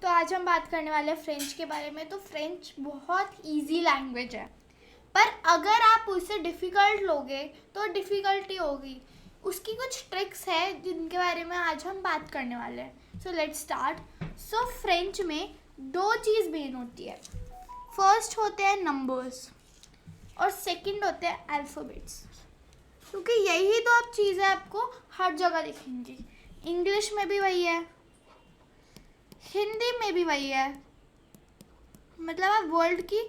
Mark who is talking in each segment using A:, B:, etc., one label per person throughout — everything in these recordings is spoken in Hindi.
A: तो आज हम बात करने वाले हैं फ्रेंच के बारे में। तो फ्रेंच बहुत इजी लैंग्वेज है, पर अगर आप उसे डिफ़िकल्ट लोगे तो डिफ़िकल्टी होगी। उसकी कुछ ट्रिक्स है जिनके बारे में आज हम बात करने वाले हैं। So let's start. So French में दो चीज़ मेन होती है। फर्स्ट होते हैं नंबर्स और सेकंड होते हैं अल्फ़ाबेट्स, क्योंकि यही दो अब चीज़ें आपको हर जगह दिखेंगी। इंग्लिश में भी वही है, हिंदी में भी वही है, मतलब आप वर्ल्ड की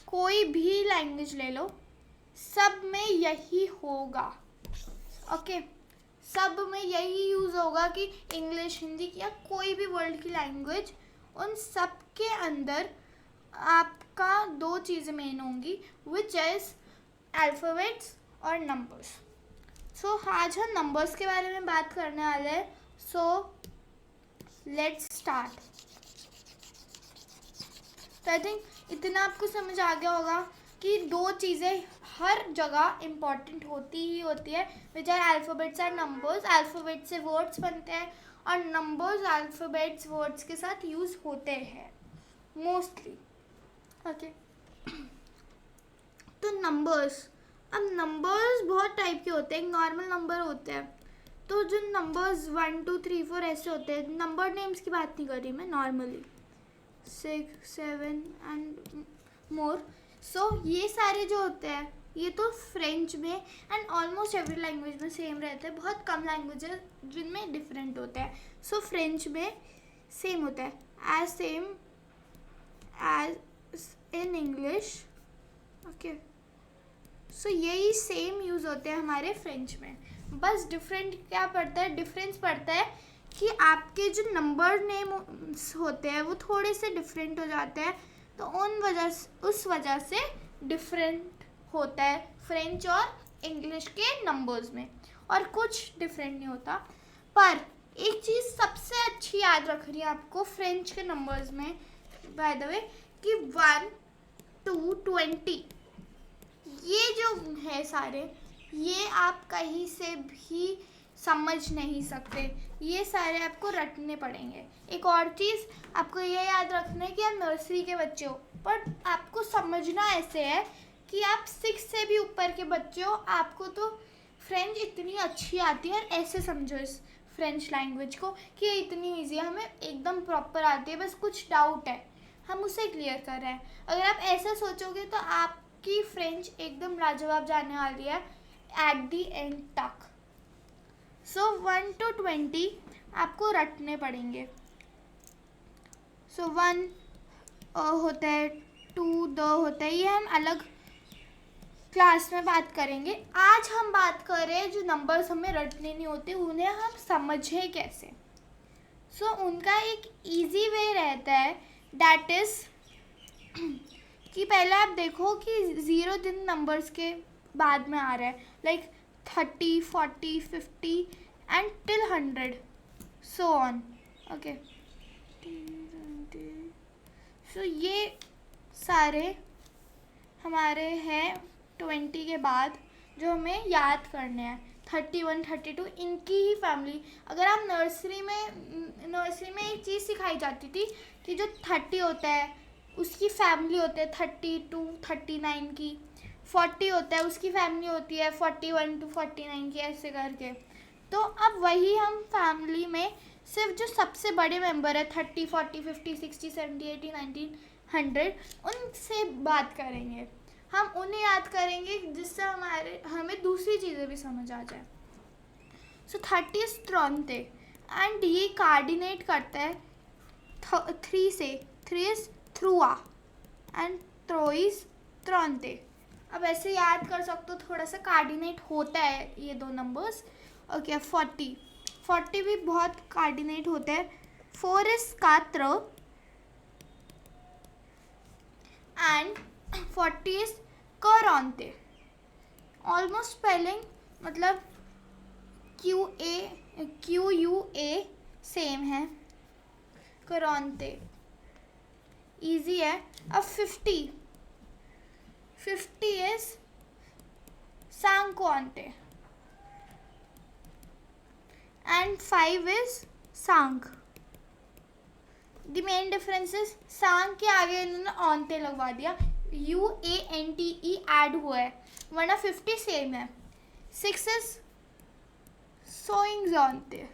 A: कोई भी लैंग्वेज ले लो, सब में यही होगा। ओके, सब में यही यूज़ होगा कि इंग्लिश, हिंदी या कोई भी वर्ल्ड की लैंग्वेज, उन सब के अंदर आपका दो चीज़ें मेन होंगी, विच इज़ अल्फ़ाबेट्स और नंबर्स। सो आज हम नंबर्स के बारे में बात करने वाले हैं। So let's start. तो आई थिंक इतना आपको समझ आ गया होगा कि दो चीज़ें हर जगह इम्पॉर्टेंट होती ही होती है, which are alphabets and numbers. Alphabet से वर्ड्स बनते हैं और नंबर्स अल्फ़ाबेट्स वर्ड्स के साथ यूज़ होते हैं मोस्टली। ओके, तो नंबर्स, अब नंबर्स बहुत टाइप के होते हैं। एक नॉर्मल नंबर होते हैं, तो जो नंबर्स 1 2 3 4 ऐसे होते हैं, नंबर नेम्स की बात नहीं कर रही मैं, नॉर्मली 6 7 एंड मोर। सो ये सारे जो होते हैं, ये तो फ्रेंच में एंड ऑलमोस्ट एवरी लैंग्वेज में सेम रहते हैं। बहुत कम लैंग्वेज है जिनमें डिफरेंट होते हैं। सो फ्रेंच में सेम होता है, as same as in English. Okay, so यही सेम यूज़ होते हैं हमारे फ्रेंच में। बस डिफरेंट क्या पड़ता है, डिफरेंस पड़ता है कि आपके जो नंबर नेम्स होते हैं वो थोड़े से डिफरेंट हो जाते हैं, तो उस वजह से डिफरेंट होता है फ्रेंच और इंग्लिश के नंबर्स में, और कुछ डिफरेंट नहीं होता। पर एक चीज़ सबसे अच्छी याद रखनी है आपको फ्रेंच के नंबर्स में, बाय द वे, कि 1 2 20 ये जो है सारे, ये आप कहीं से भी समझ नहीं सकते, ये सारे आपको रटने पड़ेंगे। एक और चीज़ आपको ये याद रखना है कि आप नर्सरी के बच्चे हो, पर आपको समझना ऐसे है कि आप 6 से भी ऊपर के बच्चे हो, आपको तो फ्रेंच इतनी अच्छी आती है। और ऐसे समझो इस फ्रेंच लैंग्वेज को कि ये इतनी ईजी है, हमें एकदम प्रॉपर आती है, बस कुछ डाउट है हम उसे क्लियर कर रहे हैं। अगर आप ऐसा सोचोगे तो आपकी फ्रेंच एकदम लाजवाब जाने वाली है एट दी एंड तक। सो 1 to 20 आपको रटने पड़ेंगे। सो 1 होता है, 2 द होता है, ये हम अलग क्लास में बात करेंगे। आज हम बात कर रहे हैं जो नंबर्स हमें रटने नहीं होते, उन्हें हम समझें कैसे। सो उनका एक इजी वे रहता है, दैट इज़ कि पहले आप देखो कि 0 जिन नंबर्स के बाद में आ रहा है, like 30 40 50 and till 100, so on. Okay, so ये सारे हमारे हैं 20 के बाद जो हमें याद करने हैं। 31 32 इनकी ही फैमिली। अगर आप नर्सरी में एक चीज़ सिखाई जाती थी कि जो 30 होता है उसकी फैमिली होती है 32 39 की, 40 होता है उसकी फैमिली होती है 41 to 49 की, ऐसे करके। तो अब वही हम फैमिली में सिर्फ जो सबसे बड़े मेंबर है 30 40 50 60 70 80 90 100, उनसे बात करेंगे। हम उन्हें याद करेंगे जिससे हमें दूसरी चीज़ें भी समझ आ जाए। सो 30 इज त्रोंते एंड ये कोऑर्डिनेट करता है 3 से। 3 इज थ्रुआ एंड थ्रो इज त्रोंते। अब ऐसे याद कर सकते हो, थोड़ा सा कोऑर्डिनेट होता है ये दो नंबर्स। ओके, 40 भी बहुत कोऑर्डिनेट होता है। 4 इज कात्र एंड 40 इज करौंते। ऑलमोस्ट स्पेलिंग मतलब QUA सेम है। करौंते इजी है। अब 50 इज सांकोंते एंड 5 इज सांक। द मेन डिफरेंस इज सांग के आगे इन्होंने ऑनते लगवा दिया, UANTE ऐड हुआ है, वरना 50 सेम है. 6 इज सोइंग ऑनते,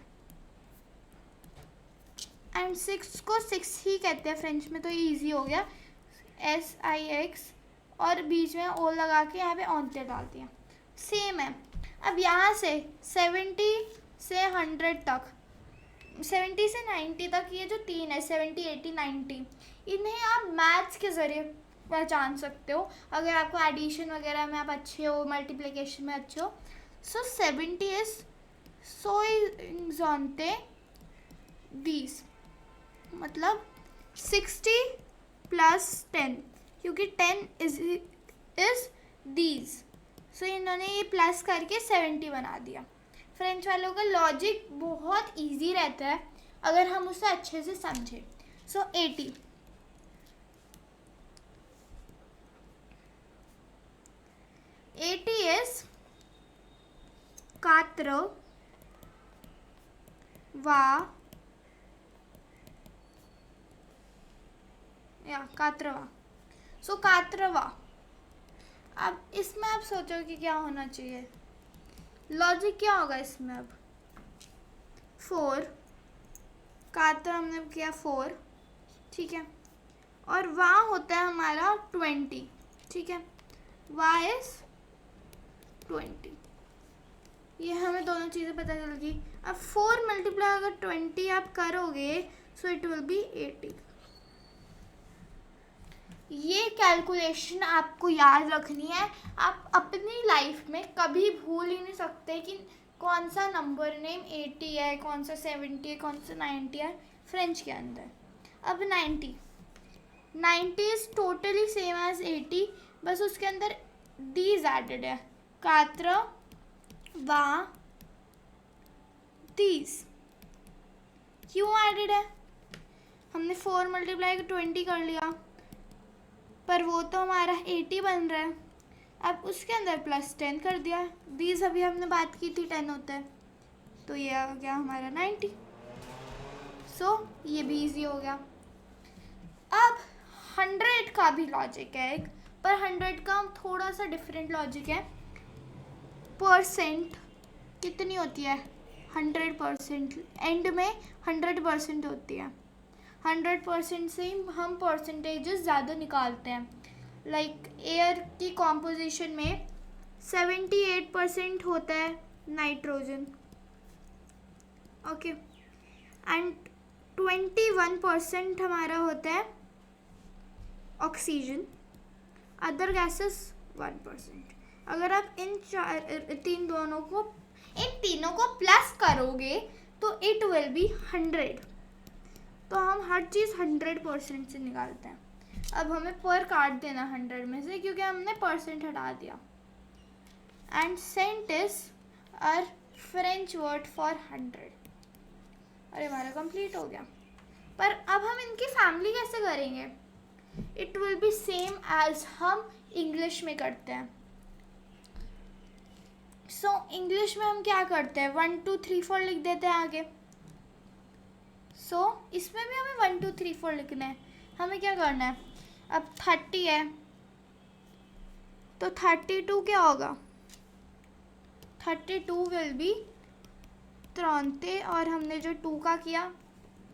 A: एंड 6 को 6 ही कहते हैं फ्रेंच में, तो ये ईजी हो गया. SIX और बीच में ओ लगा के यहाँ पे ऑनते डाल दिया. सेम है. अब यहाँ से 70 से 100 तक, 70 से 90 तक, ये जो तीन है 70, 80, 90, इन्हें आप मैथ्स के ज़रिए पहचान सकते हो अगर आपको एडिशन वगैरह में आप अच्छे हो, मल्टीप्लिकेशन में अच्छे हो. सो 70 इज सोइंगजॉन्ते 20, मतलब 60 प्लस 10, क्योंकि 10 इज दीज. सो इन्होंने ये प्लस करके 70 बना दिया. फ्रेंच वालों का लॉजिक बहुत इजी रहता है अगर हम उसे अच्छे से समझें. सो 80, इज 4 सो 4. अब इसमें आप सोचो कि क्या होना चाहिए, लॉजिक क्या होगा इसमें. अब 4 हमने किया 4, ठीक है, और वहाँ होता है हमारा 20, ठीक है, इज 20. ये हमें दोनों चीज़ें पता चल गई. अब 4 मल्टीप्लाई अगर 20 आप करोगे सो इट विल बी 80. ये कैलकुलेशन आपको याद रखनी है. आप अपनी लाइफ में कभी भूल ही नहीं सकते कि कौन सा नंबर नेम 80 है, कौन सा 70 है, कौन सा 90 है फ्रेंच के अंदर. अब 90 इज टोटली सेम एज 80, बस उसके अंदर दीज एडेड है, 4 दीज. क्यों एडेड है, हमने 4 मल्टीप्लाई 20 कर लिया, पर वो तो हमारा 80 बन रहा है. अब उसके अंदर प्लस 10 कर दिया. दीज अभी हमने बात की थी 10 होता है, तो ये आ गया हमारा 90. सो ये भी इजी हो गया. अब 100 का भी लॉजिक है एक, पर 100 का थोड़ा सा डिफरेंट लॉजिक है. परसेंट कितनी होती है, 100%. एंड में 100% होती है. 100% से ही हम परसेंटेजेस ज़्यादा निकालते हैं. लाइक एयर की कॉम्पोजिशन में 78% होता है नाइट्रोजन, ओके, एंड 21% हमारा होता है ऑक्सीजन, अदर गैसेस 1%. अगर आप इन तीनों को प्लस करोगे तो इट विल बी 100. तो हम हर चीज़ 100% से निकालते हैं. अब हमें पर काट देना 100 में से, क्योंकि हमने परसेंट हटा दिया. And cent is our French word for 100. अरे हमारा कंप्लीट हो गया. पर अब हम इनकी फैमिली कैसे करेंगे, it will be same as हम इंग्लिश में करते हैं. सो इंग्लिश में हम क्या करते हैं, 1 2 3 4 लिख देते हैं आगे. सो इसमें भी हमें 1 2 3 4 लिखना है. हमें क्या करना है, अब 30 है तो 32 क्या होगा, 32 विल बी 30, और हमने जो 2 का किया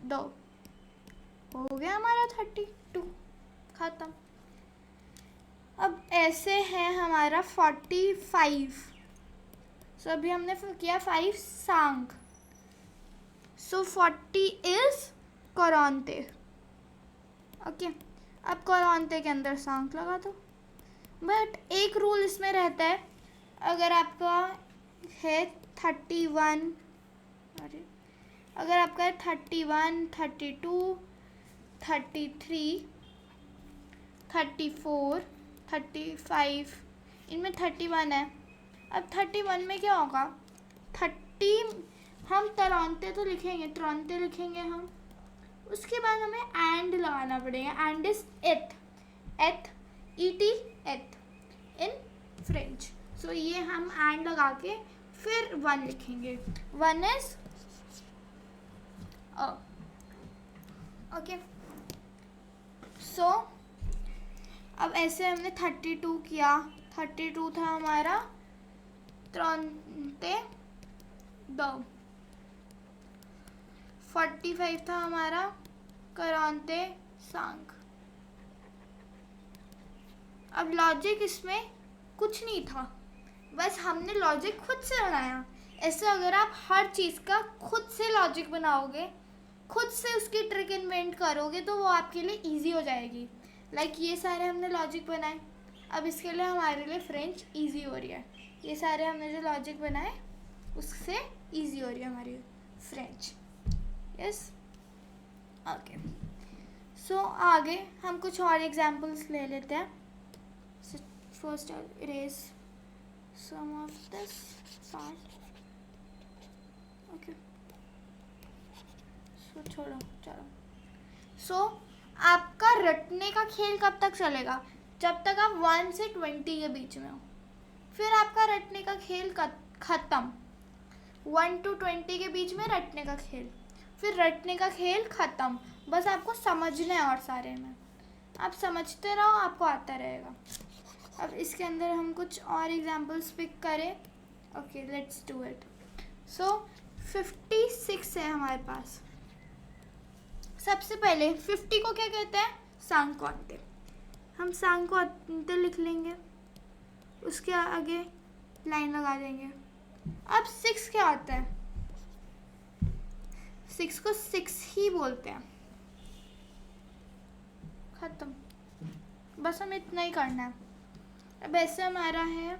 A: 2, हो गया हमारा 32 खत्म. अब ऐसे है हमारा 45. सो अभी हमने किया 5 सांग. सो 40 इज कोरोंते, ओके. अब कोरोंते के अंदर सांग लगा दो. बट एक रूल इसमें रहता है, अगर आपका है 31, अगर आपका है 31, 32, 33, 34, 35, इनमें 31 है. अब 31 में क्या होगा, 30 हम तरानते तो लिखेंगे, त्रंते लिखेंगे हम. उसके बाद हमें एंड लगाना पड़ेगा. एंड इज एथ, ET एथ इन फ्रेंच. सो ये हम एंड लगा के फिर 1 लिखेंगे. 1 इज ओके. सो अब ऐसे हमने 32 किया, 32 था हमारा 32, 45 था हमारा 45। अब लॉजिक इसमें कुछ नहीं था, बस हमने लॉजिक खुद से बनाया। ऐसे अगर आप हर चीज़ का खुद से लॉजिक बनाओगे, खुद से उसकी ट्रिक इन्वेंट करोगे, तो वो आपके लिए इजी हो जाएगी। लाइक ये सारे हमने लॉजिक बनाए, अब इसके लिए हमारे लिए फ्रेंच इजी हो रही है। ये सारे हमने जो लॉजिक बनाए उससे इजी हो रही है हमारी फ्रेंच। Yes, okay. सो आगे हम कुछ और एग्जाम्पल्स ले लेते हैं। First erase some of this part, okay, so छोड़ो, चलो। सो आपका रटने का खेल कब तक चलेगा? जब तक आप 1 से 20 के बीच में हो, फिर आपका रटने का खेल खत्म। 1 to 20 के बीच में रटने का खेल, फिर रटने का खेल खत्म। बस आपको समझना है और सारे में आप समझते रहो, आपको आता रहेगा। अब इसके अंदर हम कुछ और एग्जाम्पल्स पिक करें। Okay, let's do it. So 56 है हमारे पास। सबसे पहले 50 को क्या कहते हैं? सांकोते। हम सांकोते लिख लेंगे, उसके आगे लाइन लगा देंगे। अब 6 क्या होता है? 6 को 6 ही बोलते हैं, खत्म। बस हमें इतना ही करना है। अब ऐसे हमारा है,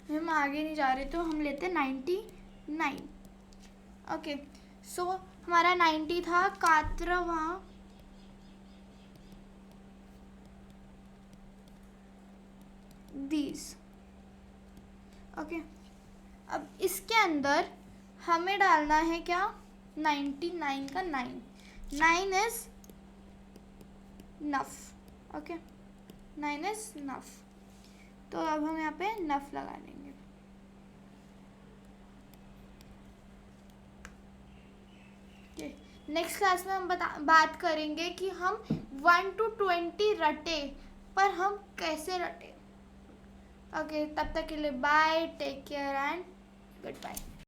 A: हम आगे नहीं जा रहे तो हम लेते हैं 99। ओके, सो हमारा 90 था 4वां, दीज। ओके, अब इसके अंदर हमें डालना है क्या? 99 का 9 is enough. Okay, 9 is enough, तो अब हम यहाँ पे नफ लगा देंगे। नेक्स्ट क्लास में हम बात करेंगे कि हम 1 to 20 रटे, पर हम कैसे रटे। ओके, तब तक के लिए bye, take care and good bye.